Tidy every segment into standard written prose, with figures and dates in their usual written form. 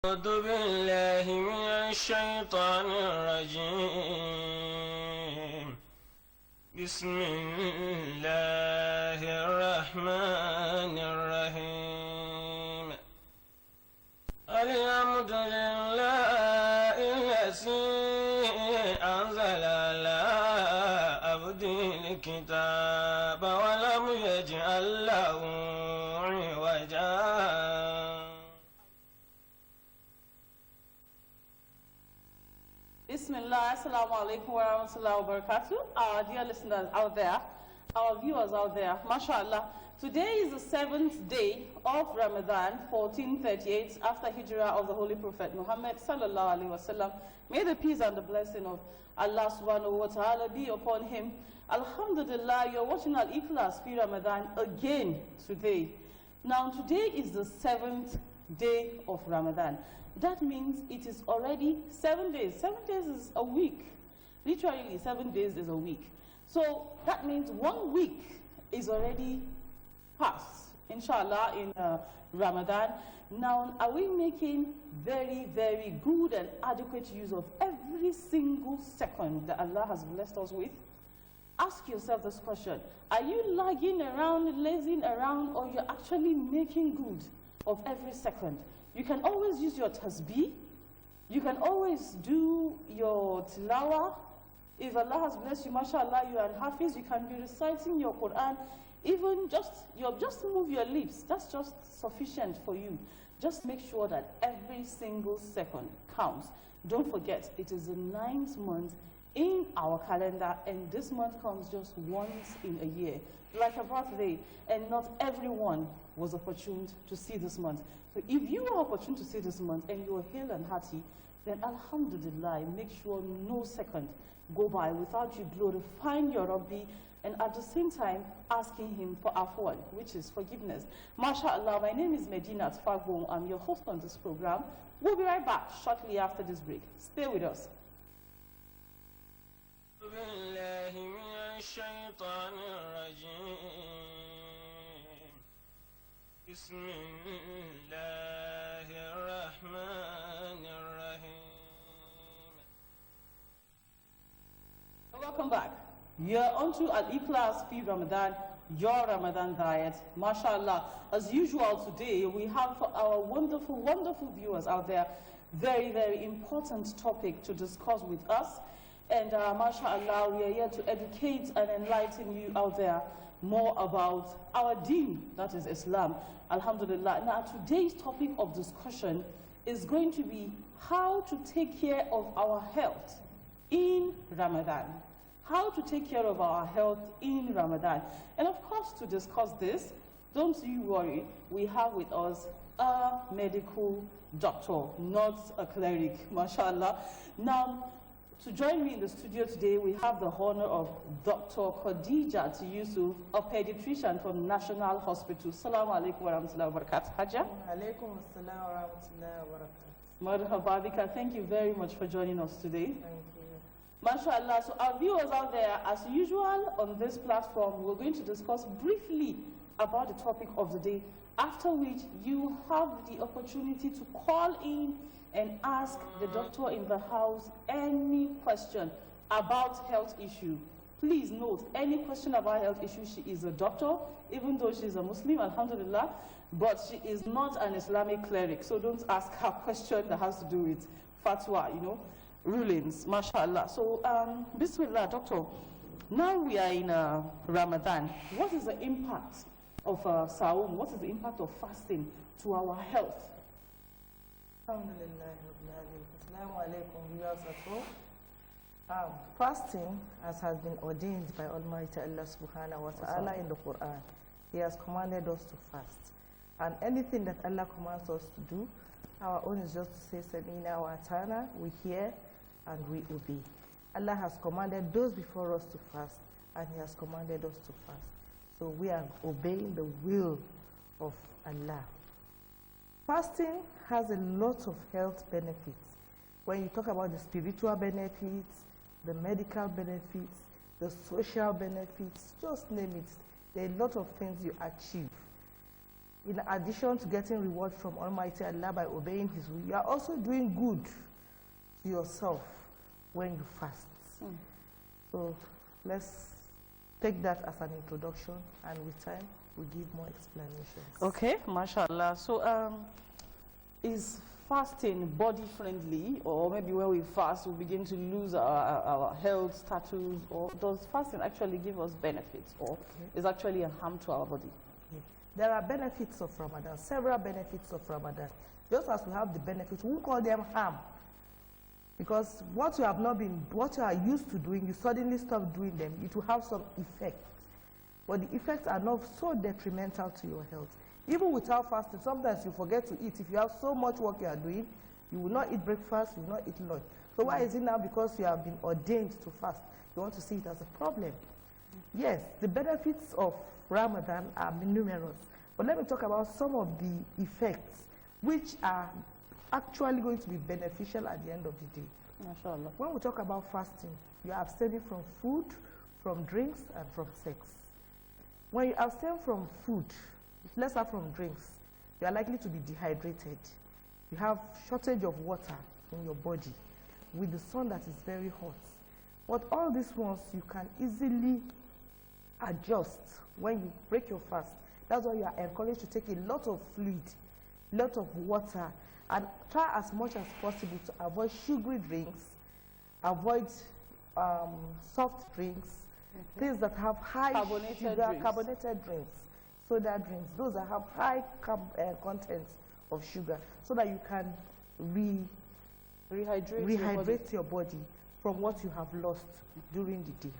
أعوذ بالله من الشيطان الرجيم. بسم الله الرحمن الرحيم. الحمد لله الذي أنزل على عبده الكتاب ولم يجعل له عوجا. Bismillah, assalamu alaikum wa rahmatullahi wa barakatuh. Our dear listeners out there, our viewers out there, mashallah. Today is the 7th day of Ramadan, 1438, after Hijrah of the Holy Prophet Muhammad sallallahu alaihi wasallam. May the peace and the blessing of Allah subhanahu wa ta'ala be upon him. Alhamdulillah, you're watching Al-ikhlas fi Ramadan again today. Now, today is the 7th day of Ramadan. That means it is already 7 days. 7 days is a week. Literally, 7 days is a week. So that means 1 week is already passed, inshallah, in Ramadan. Now, are we making very, very good and adequate use of every single second that Allah has blessed us with? Ask yourself this question. Are you lagging around, lazing around, or you're actually making good of every second? You can always use your tasbih. You can always do your tilawah. If Allah has blessed you, mashallah, you are hafiz, you can be reciting your Quran. Even just move your lips. That's just sufficient for you. Just make sure that every single second counts. Don't forget, it is the 9th month in our calendar, and this month comes just once in a year, like a birthday, and not everyone was opportune to see this month. So if you are opportune to see this month and you are hale and hearty, then alhamdulillah, make sure no second go by without you glorifying your Rabbi and at the same time asking him for afwan, which is forgiveness. MashaAllah, my name is Medina Tfagbo. I'm your host on this program. We'll be right back shortly after this break. Stay with us. بالله من الشيطان الرجيم. بسم الله الرحمن الرحيم. Welcome back. You're onto Al-ikhlas fi Ramadan, your Ramadan diet. MashaAllah. As usual today, we have for our wonderful, wonderful viewers out there, very, very important topic to discuss with us. And mashallah, we are here to educate and enlighten you out there more about our deen, that is Islam. Alhamdulillah. Now, today's topic of discussion is going to be how to take care of our health in Ramadan. How to take care of our health in Ramadan. And of course, to discuss this, don't you worry, we have with us a medical doctor, not a cleric, mashallah. Now, to join me in the studio today, we have the honor of Dr. Khadija Yusuf, a pediatrician from National Hospital. Assalamu alaikum wa rahmatullahi wa barakatuh. Hajja? Alaikum assalam wa rahmatullahi wa barakatuh. Marhaba bika, thank you very much for joining us today. Thank you. MashaAllah, so our viewers out there, as usual on this platform, we're going to discuss briefly about the topic of the day, after which you have the opportunity to call in and ask the doctor in the house any question about health issue. Please note, any question about health issue, she is a doctor, even though she's a Muslim, alhamdulillah, but she is not an Islamic cleric, so don't ask her question that has to do with fatwa, rulings, mashallah. So, bismillah, doctor. Now we are in Ramadan. What is the impact of Saum? What is the impact of fasting to our health? Alhamdulillah. Assalamu alaikum, viewers at home. Fasting, as has been ordained by Almighty Allah subhanahu wa ta'ala in the Quran, He has commanded us to fast. And anything that Allah commands us to do, our own is just to say, Samina wa ta'ana, we hear and we obey. Allah has commanded those before us to fast, and He has commanded us to fast. So we are obeying the will of Allah. Fasting has a lot of health benefits. When you talk about the spiritual benefits, the medical benefits, the social benefits, just name it. There are a lot of things you achieve in addition to getting reward from Almighty Allah by obeying His will, you are also doing good to yourself when you fast. So let's take that as an introduction, and with time, we'll give more explanations. Okay, mashallah. So, is fasting body friendly, or maybe when we fast, we begin to lose our health status, or does fasting actually give us benefits, or is actually a harm to our body? Okay. There are benefits of Ramadan, several benefits of Ramadan. Just as we have the benefits, we call them harm. Because what you are used to doing, you suddenly stop doing them, it will have some effect. But the effects are not so detrimental to your health. Even without fasting, sometimes you forget to eat. If you have so much work you are doing, you will not eat breakfast, you will not eat lunch. So why is it now because you have been ordained to fast? You want to see it as a problem? Yes, the benefits of Ramadan are numerous. But let me talk about some of the effects which are actually going to be beneficial at the end of the day. Mashallah. When we talk about fasting, you are abstaining from food, from drinks, and from sex. When you abstain from food, let's start from drinks, you are likely to be dehydrated. You have shortage of water in your body with the sun that is very hot. But all these ones you can easily adjust when you break your fast. That's why you are encouraged to take a lot of fluid, a lot of water, and try as much as possible to avoid sugary drinks, avoid soft drinks, things that have high carbonated drinks, soda drinks, those that have high contents of sugar, so that you can rehydrate your body from what you have lost during the day.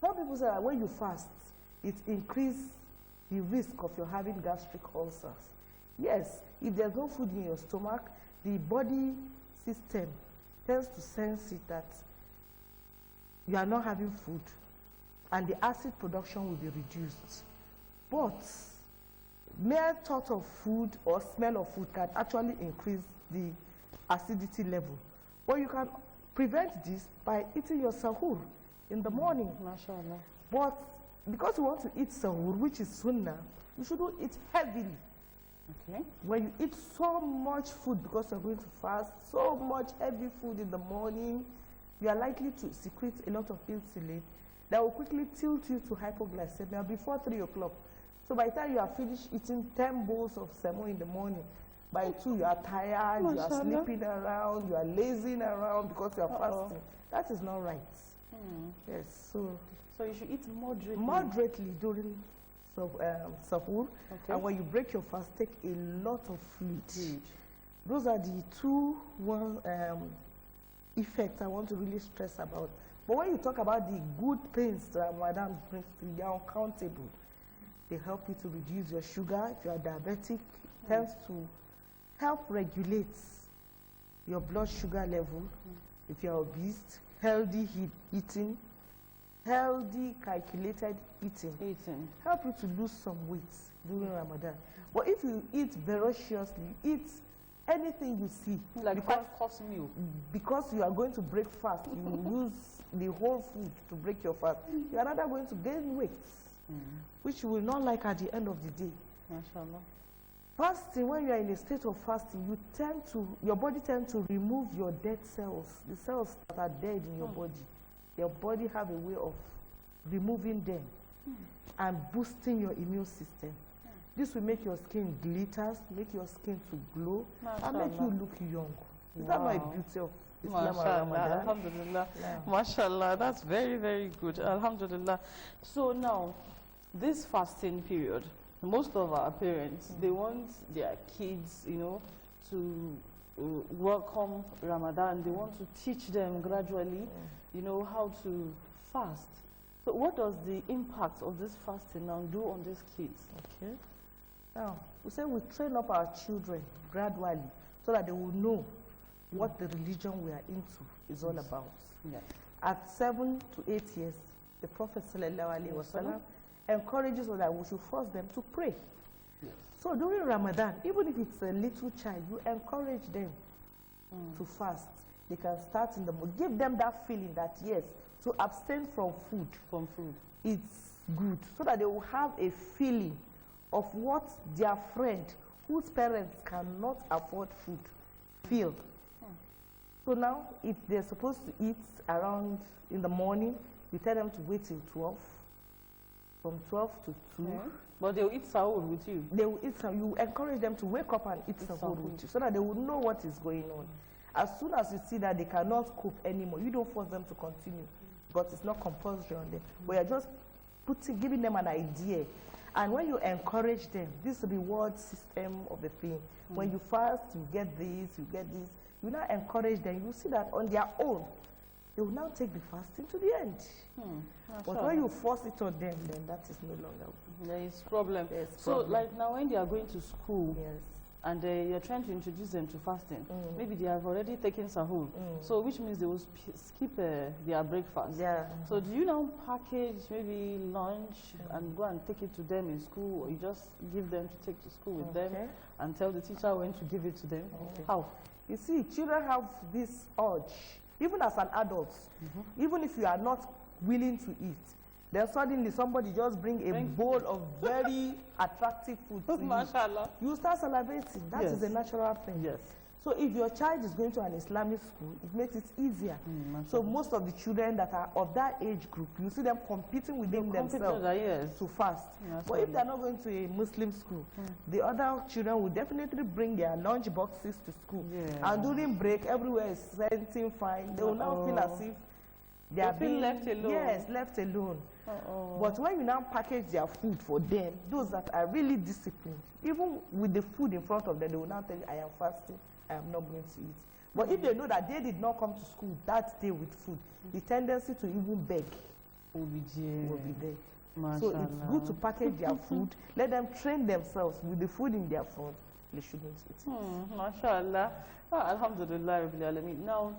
Some people say that when you fast, it increases the risk of your having gastric ulcers. Yes, if there's no food in your stomach, the body system tends to sense it that you are not having food, and the acid production will be reduced. But mere thought of food or smell of food can actually increase the acidity level. But you can prevent this by eating your sahur in the morning. Mashallah. But because you want to eat sahur, which is sunnah, you shouldn't eat heavily. Okay. When you eat so much food because you're going to fast, so much heavy food in the morning, you are likely to secrete a lot of insulin that will quickly tilt you to hypoglycemia before 3 o'clock. So by the time you are finished eating 10 bowls of semo in the morning, by 2 you are tired, you are sleeping around, you are lazing around because you are fasting. That is not right. Yes, so you should eat moderately. Moderately during sahur, and when you break your fast, take a lot of fluid. Those are the two effects I want to really stress about. But when you talk about the good things that Ramadan brings to you, they are uncountable. They help you to reduce your sugar. If you are diabetic, helps to help regulate your blood sugar level. If you are obese, healthy eating, healthy calculated eating. Help you to lose some weight during Ramadan. But if you eat voraciously, eat anything you see, like 5-course meal, because you are going to break fast, you use the whole food to break your fast, you are rather going to gain weight, which you will not like at the end of the day. Mashallah. Fasting, when you are in a state of fasting, your body tends to remove your dead cells, the cells that are dead in your body. Your body have a way of removing them and boosting your immune system. This will make your skin glitters, make your skin to glow, and make you look young. Is that not a beauty of Islam and Ramadan? Alhamdulillah. Mashallah, that's very, very good. Alhamdulillah. So now, this fasting period, most of our parents, they want their kids, to welcome Ramadan. They want to teach them gradually, how to fast. So what does the impact of this fasting now do on these kids? Okay. Now, we say we train up our children gradually so that they will know what the religion we are into is all about. Yes. At 7 to 8 years, the Prophet ﷺ encourages us that we should force them to pray. Yes. So during Ramadan, even if it's a little child, you encourage them to fast. They can start in the morning. Give them that feeling that, yes, to abstain from food. From food. It's good. So that they will have a feeling of what their friend, whose parents cannot afford food, feel. So now, if they're supposed to eat around in the morning, you tell them to wait till 12, from 12 to 2. Okay. But they'll eat sahur with you. They will eat some. You encourage them to wake up and eat sahur with you, so that they will know what is going on. As soon as you see that they cannot cope anymore, you don't force them to continue, but it's not compulsory on them. But you're just giving them an idea. And when you encourage them, this reward system of the thing, when you fast, you get this, you get this. You now encourage them. You see that on their own, they will now take the fasting to the end. But when you force it on them, then that is no longer. There is problem. So, problem. like now, when they are going to school, Yes. and you're trying to introduce them to fasting, maybe they have already taken sahur, so which means they will skip their breakfast. Yeah. So do you now package maybe lunch and go and take it to them in school, or you just give them to take to school with them and tell the teacher when to give it to them? How? You see, children have this urge, even as an adult, even if you are not willing to eat, then suddenly somebody just bring a bowl of very attractive food to you. Mashallah. You start celebrating. That is a natural thing. Yes. So if your child is going to an Islamic school, it makes it easier. So most of the children that are of that age group, you see them competing within themselves to fast. But if they're not going to a Muslim school, the other children will definitely bring their lunch boxes to school. And during break, everywhere is scenting fine. They will now feel as if they are being left alone. Yes, left alone. But when you now package their food for them, those that are really disciplined, even with the food in front of them, they will now tell you, I am fasting, I am not going to eat. But if they know that they did not come to school that day with food, the tendency to even beg will be there. So it's good to package their food, let them train themselves with the food in their front. They shouldn't eat it. MashaAllah. Alhamdulillah Rabbil Alameen. Now,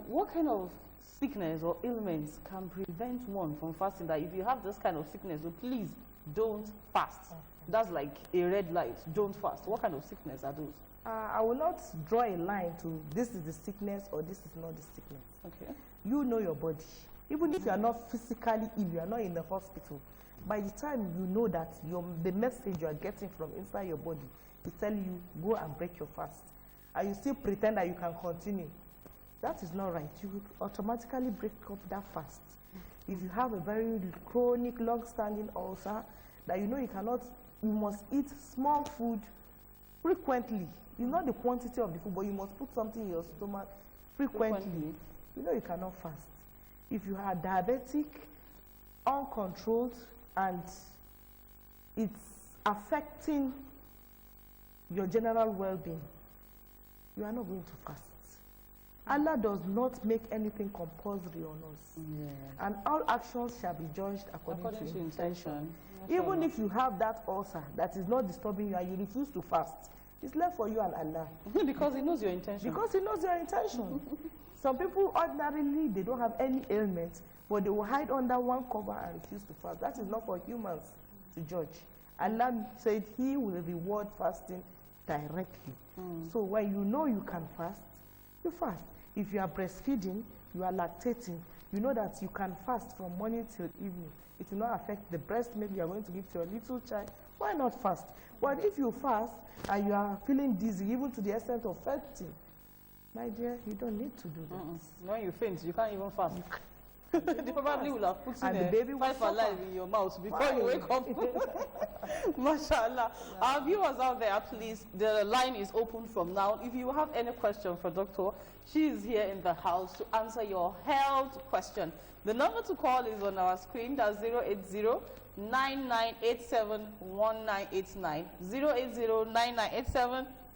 what kind of sickness or ailments can prevent one from fasting? That if you have this kind of sickness, so please don't fast. That's like a red light. Don't fast. What kind of sickness are those? I will not draw a line to this is the sickness or this is not the sickness. Okay. You know your body. Even if you are not physically ill, you are not in the hospital, by the time you know that the message you are getting from inside your body is telling you, go and break your fast, and you still pretend that you can continue, that is not right. You will automatically break up that fast. If you have a very chronic, long-standing ulcer, that you know you must eat small food frequently. It's not the quantity of the food, but you must put something in your stomach frequently. You know you cannot fast. If you are diabetic, uncontrolled, and it's affecting your general well-being, you are not going to fast. Allah does not make anything compulsory on us. And all actions shall be judged according to intention. Even if you have that ulcer that is not disturbing you and you refuse to fast, it's left for you and Allah. Because He knows your intention. Because He knows your intention. Some people ordinarily, they don't have any ailment, but they will hide under one cover and refuse to fast. That is not for humans to judge. Allah said He will reward fasting directly. So when you know you can fast, you fast. If you are breastfeeding, you are lactating, you know that you can fast from morning till evening. It will not affect the breast milk you are going to give to your little child. Why not fast? But if you fast and you are feeling dizzy, even to the extent of fainting, my dear, you don't need to do that. When you faint, you can't even fast. They probably will have put in the baby will 5 alive in your mouth before you wake up. MashaAllah. Our viewers out there, please, the line is open from now. If you have any question for Doctor, she is here in the house to answer your health question. The number to call is on our screen. That's 080-9987-1989.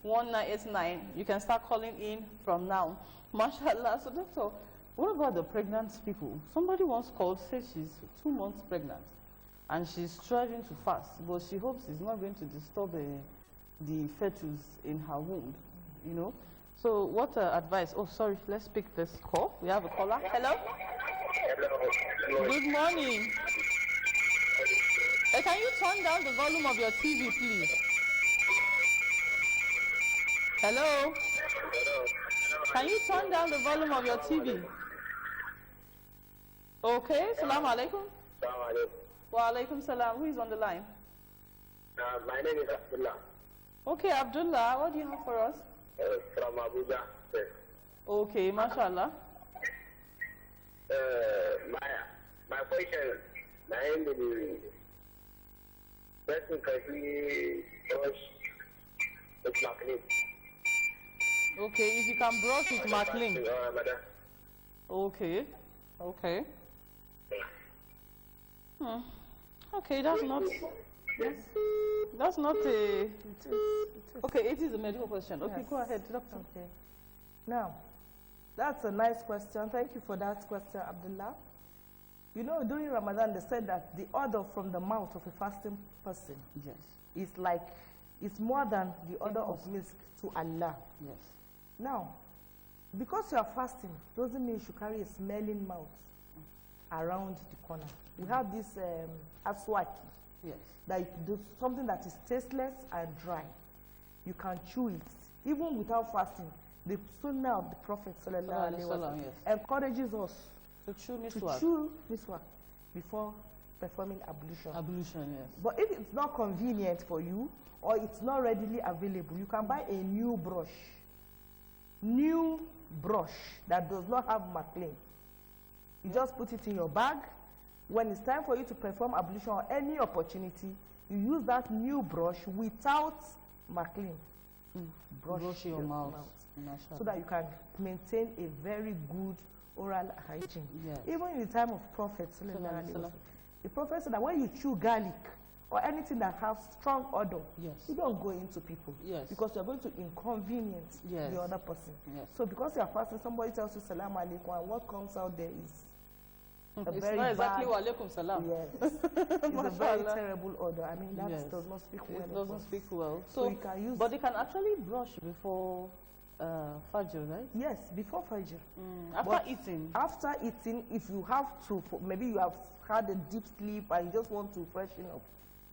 080-9987-1989. You can start calling in from now. MashaAllah. So, Doctor, what about the pregnant people? Somebody once called, said she's 2 months pregnant and she's striving to fast, but she hopes it's not going to disturb the fetus in her womb, you know. So what advice? Oh, sorry, let's pick this call. We have a caller. Hello? Hello. Good morning. Can you turn down the volume of your TV, please? Hello? Can you turn down the volume of your TV? Okay, salam alaikum. Salam alaikum. Wa alaikum salam. Who is on the line? My name is Abdullah Okay, Abdullah, what do you have for us? from Abuja. Yes. Okay, mashallah. My question, my name is person currently with Maclean. Okay, if you can brush with Maclean. Madam. Okay, okay. Okay, that's not a... Okay, it is a medical question. Okay, Yes. go ahead, doctor. Okay. Now, that's a nice question. Thank you for that question, Abdullah. You know, during Ramadan, they said that the odor from the mouth of a fasting person Yes, is like, it's more than the odor of milk to Allah. yes. Now, because you are fasting, doesn't mean you should carry a smelling mouth around the corner. We have this aswaki, Yes. that you can do something that is tasteless and dry. You can chew it, even without fasting. The sunnah of the Prophet sallallahu alaihi wasallam Yes. encourages us To chew to miswak. chew miswak before performing ablution. Ablution, yes. But if it's not convenient for you or it's not readily available, you can buy a new brush. New brush that does not have Maclean. You just put it in your bag. When it's time for you to perform ablution or any opportunity, you use that new brush without Maclean to brush your mouth. Mashallah. so that you can maintain a very good oral hygiene. Yes. Even in the time of Prophet, Sallallahu alaihi wasallam. the Prophet said that when you chew garlic or anything that has strong odor, Yes. you don't go into people. Yes. Because you're going to inconvenience Yes. the other person. Yes. So because you're fasting, somebody tells you salam alaikum, and what comes out there is a It's very not exactly bad, wa alaikum salam. yes, it's a very Mashallah. terrible odor. I mean, that Yes. does not speak well It of doesn't us. speak well. So you can use, But they can actually brush before Fajr, right? yes, before Fajr. After But eating. After eating, if you have to, maybe you have had a deep sleep and you just want to freshen up,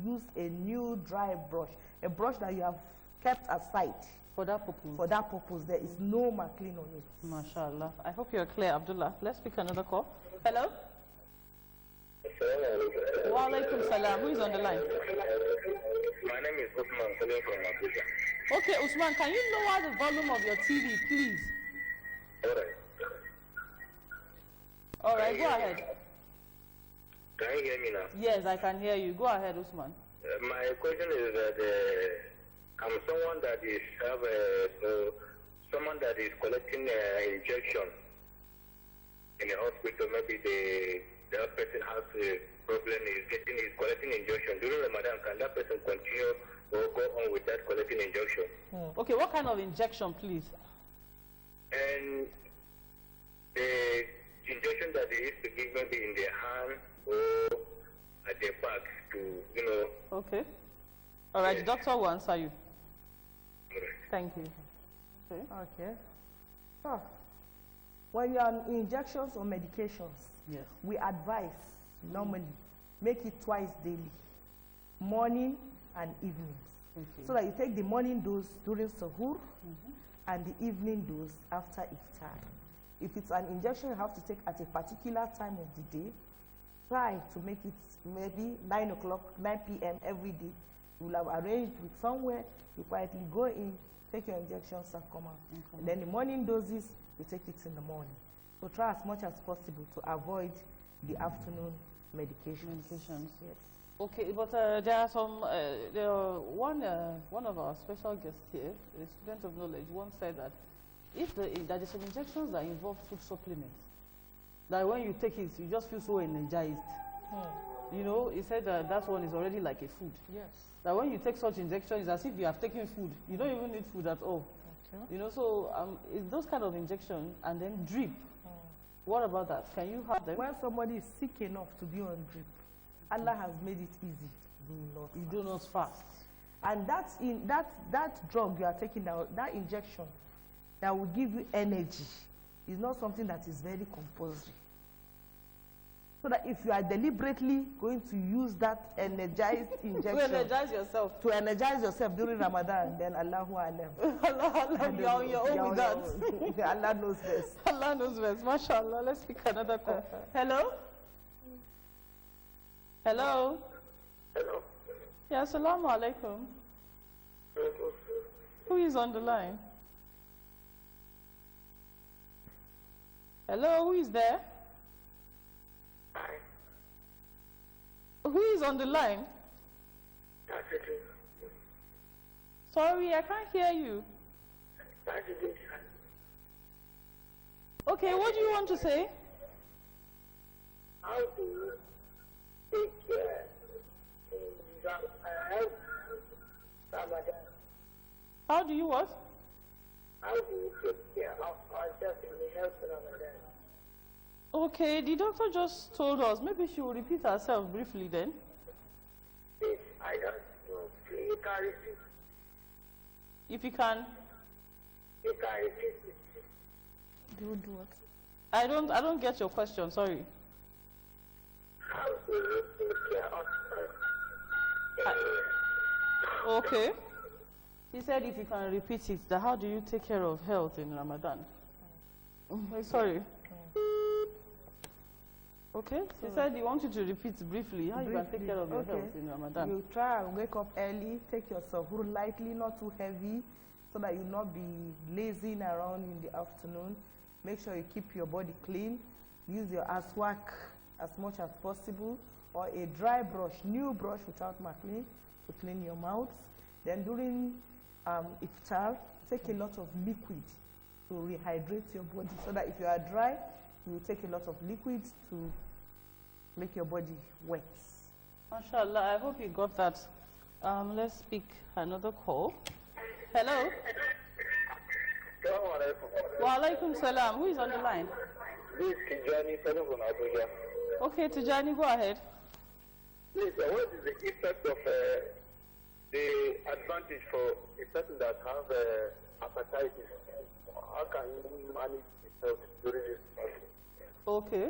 use a new dry brush, a brush that you have kept aside For that purpose. for that purpose. There is no Maclean on it. Mashallah. I hope you're clear, Abdullah. Let's pick another call. Hello? Wa alaikum salam. Who is on the line? My name is Usman, calling from Abuja. Okay, Usman, can you lower the volume of your TV, please? All right. All right, go ahead. Can you hear me now? Yes, I can hear you. Go ahead, Usman. My question is that I'm someone that is someone that is collecting injection in the hospital. Maybe the person has a problem, is collecting injection during Ramadan. Can that person continue or go on with that collecting injection? Okay, what kind of injection, please? And the injection that they used to give maybe in their hand or at their back to, Okay. All right, Yes. the doctor will answer you. Thank you. Okay. Okay. So, when you're on injections or medications, Yes. we advise normally make it twice daily, morning and evenings. Okay. So that you take the morning dose during sahur and the evening dose after iftar. If it's an injection you have to take at a particular time of the day, try to make it maybe 9 o'clock, 9 p.m. every day. You will have arranged with somewhere, you quietly go in, take your injections and come out. And then the morning doses, you take it in the morning. So try as much as possible to avoid the afternoon medications. Yes. Okay, but there are some, one of our special guests here, a student of knowledge, once said that if there are some injections that involve food supplements, that when you take it, you just feel so energized. You know, he said that one is already like a food. Yes. That when you take such injections, it's as if you have taken food. You don't even need food at all. Okay. You know, so it's those kind of injections and then drip. What about that? Can you have them? When somebody is sick enough to be on drip, Allah has made it easy. You do not fast. And that drug you are taking, that injection that will give you energy, is not something that is very compulsory. So that if you are deliberately going to use that energized injection To energize yourself. to energize yourself during Ramadan, then Allahu Alam. Allah, you're on your own with that. Allah knows best. Allah knows best. MashaAllah. Let's pick another call. Hello? Hello? Hello. Yeah, assalamu alaikum. Who is on the line? Hello, who is there? Hi. Who is on the line? Sorry, I can't hear you. Okay, what do you want to say? How do you take care of Ramadan? How do you what? How do you take care of ourselves in the health of Ramadan? Okay, the doctor just told us. Maybe she will repeat herself briefly then. Please, I don't know. You can repeat. If you can. You can repeat it. Do what? I don't get your question, sorry. How do you take care of Okay. He said if you can repeat it, that how do you take care of health in Ramadan? Sorry. Okay. He said he wanted to repeat briefly how you can take care of your health in Ramadan. You try and wake up early, take your sahur lightly, not too heavy, so that you not be lazing around in the afternoon. Make sure you keep your body clean. Use your aswak as much as possible, or a dry brush, new brush without maclean, to clean your mouth. Then during iftar, take a lot of liquid to rehydrate your body, so that if you are dry, you will take a lot of liquid to make your body wet. MashaAllah, I hope you got that. Let's pick another call. Hello? Wa alaikum salam. Who is on the line? This is Tijani from Abuja. Okay, Tijani, go ahead. Please, what is the effect of the advantage for a person that has hepatitis? How can you manage it during this process? Okay.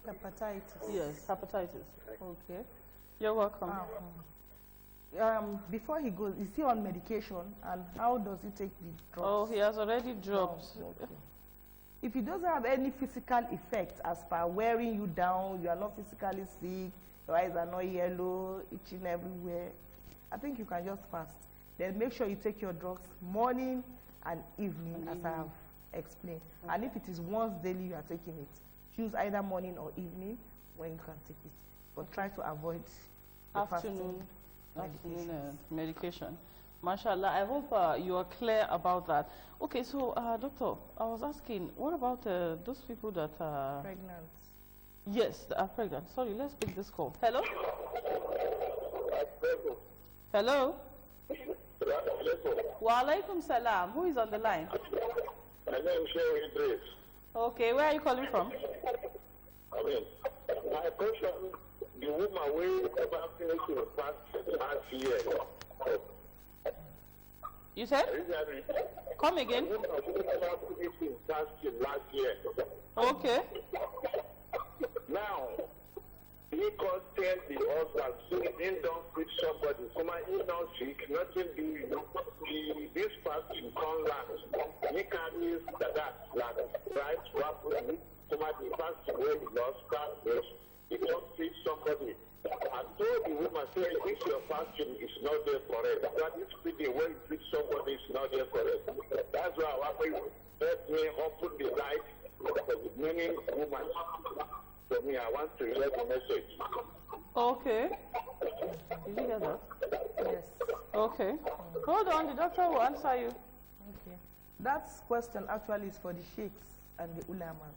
Hepatitis. Yes, hepatitis. Okay. You're welcome. Before he goes, is he on medication, and how does he take the drugs? Oh, he has already dropped. Oh, okay. If he doesn't have any physical effect as per wearing you down, you are not physically sick, your eyes are not yellow, itching everywhere, I think you can just fast. Then make sure you take your drugs morning and evening, as I have explained. Okay. And if it is once daily you are taking it, choose either morning or evening when you can take it. But try to avoid the afternoon medication. MashaAllah, I hope you are clear about that. Okay, so doctor, I was asking, what about those people that are pregnant? Yes, that are pregnant. Sorry, let's pick this call. Hello? Hello? Wa alaikum salam. Who is on the line? My name is Sherry Idris. Okay, where are you calling from? I mean, my question, the woman will ever finish the fast last year. You said? Come again? The woman will ever finish the fast last year. Okay. Now, he can't tell the husband, so he don't feed somebody. So my he not sick, nothing do this fasting can't last. He carries that right? So my fasting where he lost cards, he can't feed somebody. I told the woman, say, if your fasting is not there correct, that is feeding when you feed somebody is not there correct. That's why I want you let me open the light for the meaning woman. For me, I want to hear the message. Okay. Did you hear that? Yes. Okay. Hold on, the doctor will answer you. Okay. That question actually is for the sheikhs and the ulamas.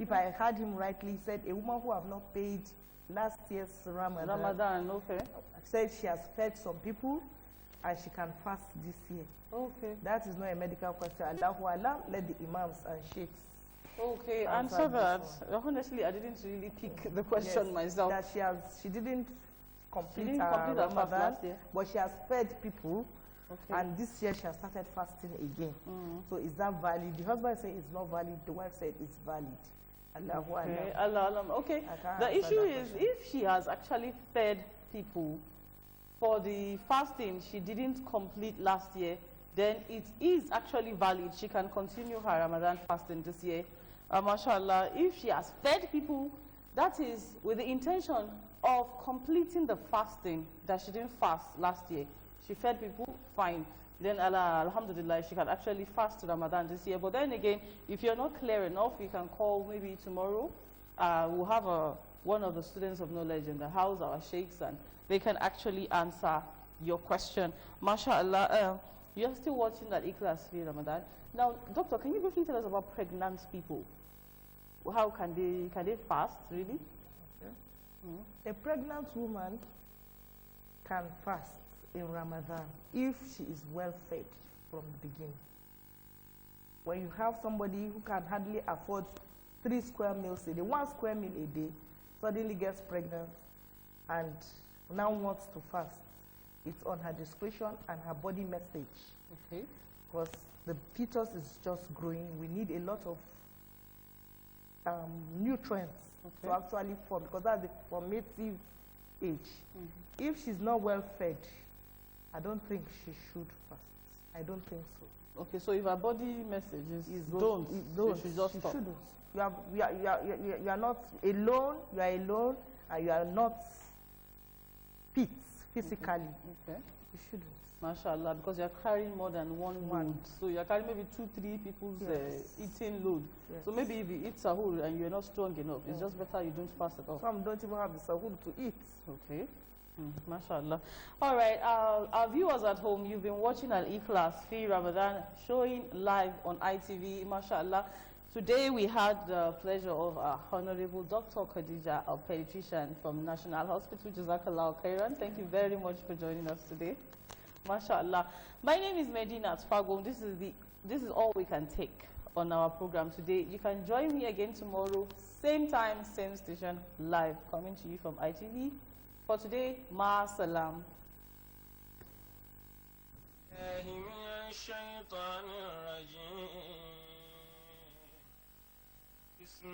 If I heard him rightly, he said a woman who have not paid last year's Ramadan, okay. Said she has fed some people and she can fast this year. Okay. That is not a medical question. Allahu Alam, let the imams and sheikhs. Okay, answer that. Honestly, I didn't really pick the question myself. That she didn't complete her Ramadan, fast last year. but she has fed people, okay. And this year she has started fasting again. So is that valid? The husband said it's not valid. The wife said it's valid. Allahu okay. Alam. Allah. Okay. The issue is if she has actually fed people for the fasting she didn't complete last year, then it is actually valid. She can continue her Ramadan fasting this year. MashaAllah, if she has fed people, that is with the intention of completing the fasting that she didn't fast last year. She fed people, fine. Then alhamdulillah, she can actually fast Ramadan this year. But then again, if you're not clear enough, you can call maybe tomorrow. We'll have one of the students of knowledge in the house, our sheikhs, and they can actually answer your question. MashaAllah, you're still watching Al-ikhlas fi Ramadan. Now, doctor, can you briefly tell us about pregnant people? How can they fast, really? Okay. A pregnant woman can fast in Ramadan if she is well fed from the beginning. When you have somebody who can hardly afford 3 square meals a day, 1 square meal a day, suddenly gets pregnant and now wants to fast, it's on her discretion and her body message. Okay. Because the fetus is just growing. We need a lot of nutrients to actually form, because that's the formative age. If she's not well fed, I don't think she should fast. I don't think so. Okay, so if her body message is don't, she should just stop. Shouldn't. You are not alone. You are alone, and you are not fit physically. Okay. You shouldn't. MashaAllah, because you're carrying more than one load. So you're carrying maybe 2-3 people's eating load. Yes. So maybe if you eat sahur and you're not strong enough, it's just better you don't fast at all. Some don't even have the sahur to eat. Okay. MashaAllah. All right, our viewers at home, you've been watching Al-ikhlas fi Ramadan, showing live on ITV, MashaAllah. Today we had the pleasure of our Honorable Dr. Khadija, our pediatrician from National Hospital, Jazakallah Khairan. Thank you very much for joining us today. MashaAllah. My name is Medina Atfagom. This is all we can take on our program today. You can join me again tomorrow, same time, same station, live, coming to you from ITV. For today, Ma Salam. بسم